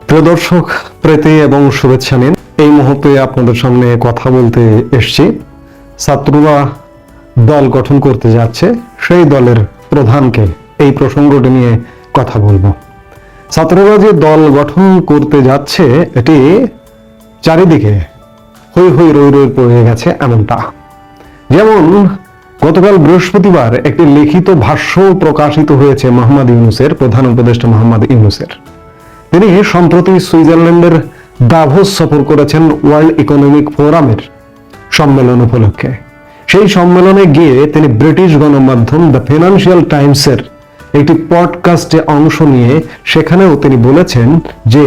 প্রিয় দর্শক, প্রীতি এবং শুভেচ্ছা নিন। এই মুহূর্তে আপনাদের সামনে কথা বলতে এসেছি। ছাত্ররা দল গঠন করতে যাচ্ছে, সেই দলের প্রধানকে এই প্রসঙ্গটি নিয়ে কথা বলবো। ছাত্ররা যে দল গঠন করতে যাচ্ছে, এটি চারিদিকে হই হই রই রই পড়ে গেছে এমনটা। যেমন গতকাল বৃহস্পতিবার একটি লিখিত ভাষ্য প্রকাশিত হয়েছে মোহাম্মদ ইউনূসের, প্রধান উপদেষ্টা মোহাম্মদ ইউনূসের। তিনি সম্প্রতি সুইজারল্যান্ডের দাভোস সফর করেছেন ওয়ার্ল্ড ইকোনমিক ফোরামের সম্মেলন উপলক্ষে। সেই সম্মেলনে গিয়ে তিনি ব্রিটিশ গণমাধ্যম দ্য ফিনান্সিয়াল টাইমসের একটি পডকাস্টে অংশ নিয়ে সেখানেও তিনি বলেছেন যে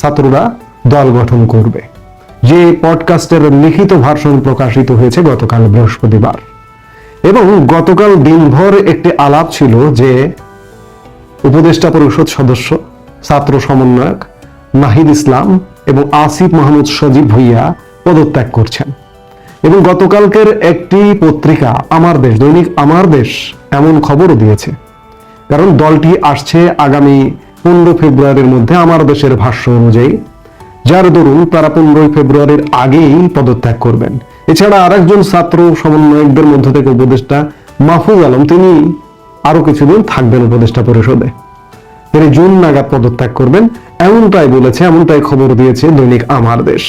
ছাত্ররা দল গঠন করবে। যে পডকাস্টের লিখিত ভার্সন প্রকাশিত হয়েছে গতকাল বৃহস্পতিবার, এবং গতকাল দিনভর একটি আলাপ ছিল যে উপদেষ্টা পরিষদ সদস্য, ছাত্র সমন্বয়ক নাহিদ ইসলাম এবং আসিফ মাহমুদ সজীব ভুইয়া পদত্যাগ করছেন। এবং গতকালকের একটি পত্রিকা আমার দেশ, দৈনিক আমার দেশ, এমন খবরও দিয়েছে, কারণ দলটি আসছে আগামী 15 ফেব্রুয়ারির মধ্যে আমার দেশের ভাষ্য অনুযায়ী, যার দরুন তারা 15 ফেব্রুয়ারির আগেই পদত্যাগ করবেন। এছাড়া আরেকজন ছাত্র সমন্বয়কদের মধ্য থেকে উপদেষ্টা মাহফুজ আলম, তিনি আরো কিছুদিন থাকবেন উপদেষ্টা পরিষদে, তিনি জুন নাগাদ পদত্যাগ করবেন, এমনটাই বলেছে, এমনটাই খবর দিয়েছে দৈনিক আমার দেশ।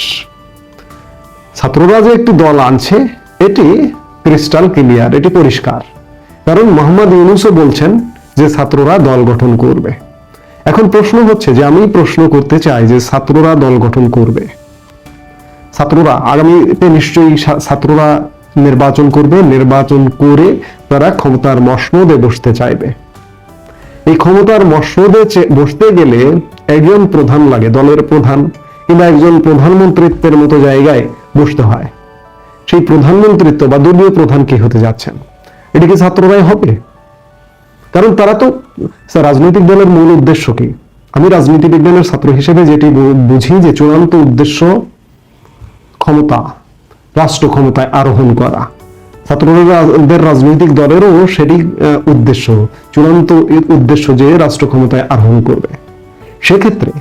ছাত্ররা যে একটি দল আনছে এটি ক্রিস্টাল ক্লিয়ার, এটি পরিষ্কার, কারণ মোহাম্মদ ইউনূসও বলছেন যে ছাত্ররা দল গঠন করবে। এখন প্রশ্ন হচ্ছে যে আমি প্রশ্ন করতে চাই যে ছাত্ররা দল গঠন করবে, ছাত্ররা আগামীতে নিশ্চয়ই ছাত্ররা নির্বাচন করবে, নির্বাচন করে তারা ক্ষমতার মসনদে বসতে চাইবে। এই ক্ষমতার মসনদে বসতে গেলে একজন প্রধান লাগে, দলের প্রধান কিংবা একজন প্রধানমন্ত্রিত্বের মতো জায়গায় বসতে হয়। সেই প্রধানমন্ত্রিত্ব বা দলীয় প্রধান কি হতে যাচ্ছেন, এটা কি ছাত্ররাই হবে? কারণ তারা তো, রাজনৈতিক দলের মূল উদ্দেশ্য কি? আমি রাজনীতি বিজ্ঞানের ছাত্র হিসেবে যেটি বুঝি যে চূড়ান্ত উদ্দেশ্য ক্ষমতা, রাষ্ট্র ক্ষমতায় আরোহণ করা। ছাত্রদের রাজনৈতিক দলেরও সেটি উদ্দেশ্য, চূড়ান্ত উদ্দেশ্য যে রাষ্ট্র ক্ষমতায় আরোহণ করবে। সেক্ষেত্রে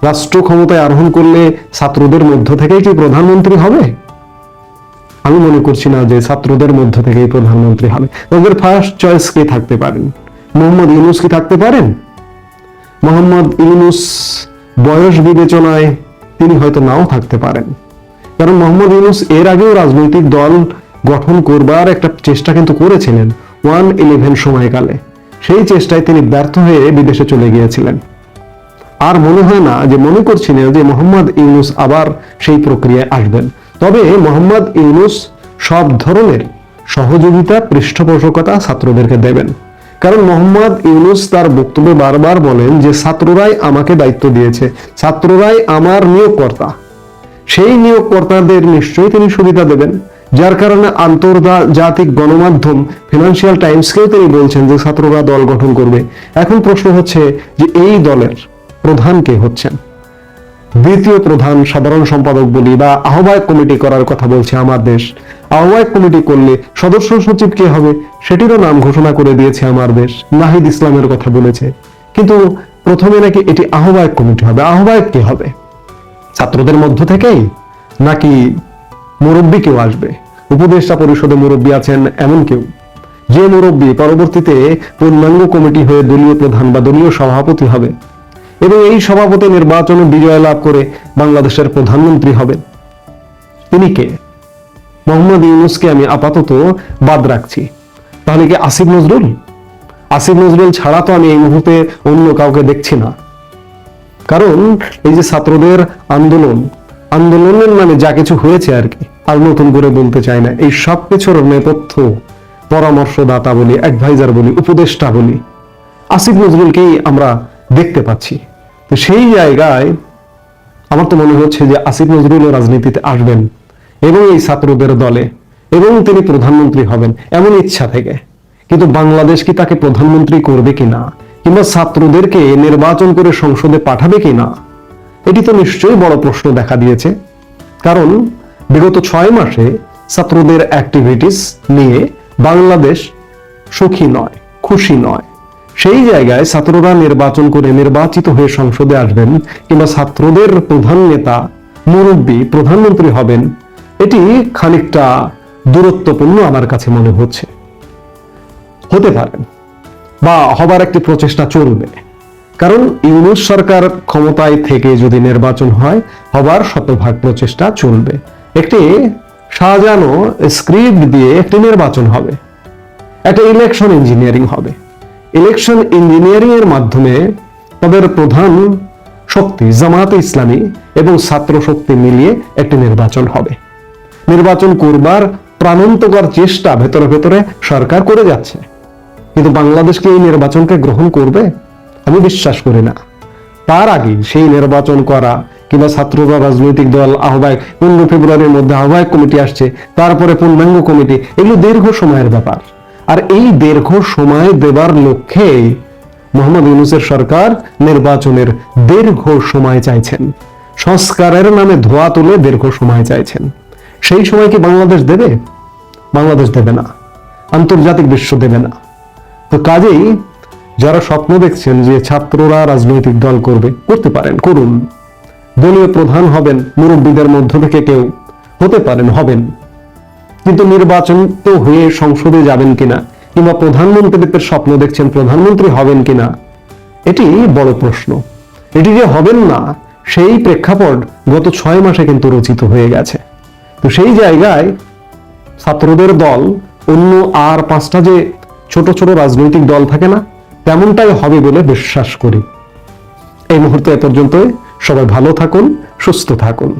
রাষ্ট্র ক্ষমতায় আরোহণ করলে ছাত্রদের মধ্য থেকেই কি প্রধানমন্ত্রী হবে? আমি মনে করছি না যে ছাত্রদের মধ্য থেকেই প্রধানমন্ত্রী হবে। তাদের ফার্স্ট চয়েস কে থাকতে পারেন? মোহাম্মদ ইউনূস কি থাকতে পারেন? মোহাম্মদ ইউনূস বয়স বিবেচনায় তিনি হয়তো নাও থাকতে পারেন, কারণ মোহাম্মদ ইউনূস এর আগেও রাজনৈতিক দল গঠন করবার একটা চেষ্টা কিন্তু করেছিলেন 1-11 সময়কালে। সেই চেষ্টায় তিনি ব্যর্থ হয়ে বিদেশে চলে গিয়েছিলেন। আর মনে হয় না, যে মনে করছি না যে মোহাম্মদ ইউনূস আবার সেই প্রক্রিয়ায় আসবেন। তবে মোহাম্মদ ইউনূস সব ধরনের সহযোগিতা, পৃষ্ঠপোষকতা ছাত্রদেরকে দেবেন, কারণ মোহাম্মদ ইউনূস তার বক্তব্যে বারবার বলেন যে ছাত্ররাই আমাকে দায়িত্ব দিয়েছে, ছাত্ররাই আমার নিয়োগকর্তা। সেই নিয়োগকর্তাদের নিশ্চয়ই তিনি সুবিধা দেবেন, যার কারণে আন্তর্জাতিক গণমাধ্যম ফিনান্সিয়াল টাইমসকেও তিনি বলছেন যে ছাত্ররা দল গঠন করবে। এখন প্রশ্ন হচ্ছে যে এই দলের প্রধান কে হচ্ছেন? দ্বিতীয় প্রধান, সাধারণ সম্পাদক বলি বা আহ্বায়ক কমিটি করার কথা বলছে আমার দেশ। আহ্বায়ক কমিটি করলে সদস্য সচিব কে হবে সেটিরও নাম ঘোষণা করে দিয়েছে আমার দেশ, নাহিদ ইসলামের কথা বলেছে। কিন্তু প্রথমে নাকি এটি আহ্বায়ক কমিটি হবে। আহ্বায়ক কে হবে? ছাত্রদের মধ্য থেকেই, নাকি মুরব্বী কেউ আসবে? উপদেষ্টা পরিষদে মুরব্বী আছেন এমন কেউ, যে মুরব্বী পরবর্তীতে পূর্ণাঙ্গ কমিটি হয়ে দলীয় প্রধান বা দলীয় সভাপতি হবে এবং এই সভাপতি নির্বাচনে বিজয় লাভ করে বাংলাদেশের প্রধানমন্ত্রী হবেন। তিনি কে? মোহাম্মদ ইউনূসকে আমি আপাতত বাদ রাখছি। তাহলে কি আসিফ নজরুল? আসিফ নজরুল ছাড়া তো আমি এই মুহূর্তে অন্য কাউকে দেখছি না। কারণ এই যে ছাত্রদের আন্দোলনের নামে যা কিছু হয়েছে আর কি, আর নতুন করে বলতে চাই না, এই সব কিছুর নেপথ্য পরামর্শদাতা বলি, অ্যাডভাইজার বলি, উপদেষ্টা বলি, আসিফ নজরুলকেই আমরা দেখতে পাচ্ছি। তো সেই জায়গায় আমার তো মনে হচ্ছে যে আসিফ নজরুল রাজনীতিতে আসবেন এবং এই ছাত্রদের দলে, এবং তিনি প্রধানমন্ত্রী হবেন এমন ইচ্ছা থেকে। কিন্তু বাংলাদেশ কি তাকে প্রধানমন্ত্রী করবে কিনা, কিংবা ছাত্রদেরকে নির্বাচন করে সংসদে পাঠাবে কিনা, এটি তো নিশ্চয়ই বড় প্রশ্ন দেখা দিয়েছে। কারণ বিগত 6 মাসে ছাত্রদের অ্যাক্টিভিটিস নিয়ে বাংলাদেশ সুখী নয়, খুশি নয়। সেই জায়গায় ছাত্ররা নির্বাচন করে নির্বাচিত হয়ে সংসদে আসবেন কিংবা ছাত্রদের প্রধান নেতা মুরব্বী প্রধানমন্ত্রী হবেন, এটি খানিকটা দূরত্বপূর্ণ আমার কাছে মনে হচ্ছে। হতে পারেন বা হবার একটি প্রচেষ্টা চলবে, কারণ ইউনূস সরকার ক্ষমতায় থেকে যদি নির্বাচন হয়, হবার শতভাগ প্রচেষ্টা চলবে। একটি সাজানো স্ক্রিপ্ট দিয়ে একটি নির্বাচন হবে, একটা ইলেকশন ইঞ্জিনিয়ারিং হবে। ইলেকশন ইঞ্জিনিয়ারিং এর মাধ্যমে তাদের প্রধান শক্তি জামায়াতে ইসলামী এবং ছাত্র শক্তি মিলিয়ে একটি নির্বাচন হবে। নির্বাচন করবার প্রাণান্তকর চেষ্টা ভেতরে ভেতরে সরকার করে যাচ্ছে, কিন্তু বাংলাদেশ কি এই নির্বাচনকে গ্রহণ করবে? আমি বিশ্বাস করি না। তার আগে সেই নির্বাচন করা কিংবা ছাত্ররা রাজনৈতিক দল আহ্বায়ক 15 ফেব্রুয়ারির মধ্যে আহ্বায়ক কমিটি আসছে, তারপরে পূর্ণাঙ্গ কমিটি, এগুলো দীর্ঘ সময়ের ব্যাপার। আর এই দীর্ঘ সময় দেবার লক্ষ্যে মোহাম্মদ ইউনূসের সরকার নির্বাচনের দীর্ঘ সময় চাইছেন, সংস্কারের নামে ধোয়া তুলে দীর্ঘ সময় চাইছেন। সেই সময় কি বাংলাদেশ দেবে? বাংলাদেশ দেবে না, আন্তর্জাতিক বিশ্ব দেবে না। তো কাজেই যারা স্বপ্ন দেখছেন যে ছাত্ররা রাজনৈতিক দল করবে, করতে পারেন, করুন। দলীয় প্রধান হবেন মুরব্বীদের মধ্য থেকে কেউ, হতে পারেন, হবেন। কিন্তু নির্বাচন তো হয়ে সংসদে যাবেন কিনা, কিংবা প্রধানমন্ত্রীত্বের স্বপ্ন দেখছেন, প্রধানমন্ত্রী হবেন কিনা, এটি বড় প্রশ্ন। এটি যে হবেন না, সেই প্রেক্ষাপট গত 6 মাসে কিন্তু রচিত হয়ে গেছে। তো সেই জায়গায় ছাত্রদের দল অন্য আর 5টা যে ছোট ছোট রাজনৈতিক দল থাকে না, তেমনটাই হবে বলে বিশ্বাস করি। এই মুহূর্তে এ পর্যন্ত। সবাই ভালো থাকুন, সুস্থ থাকুন।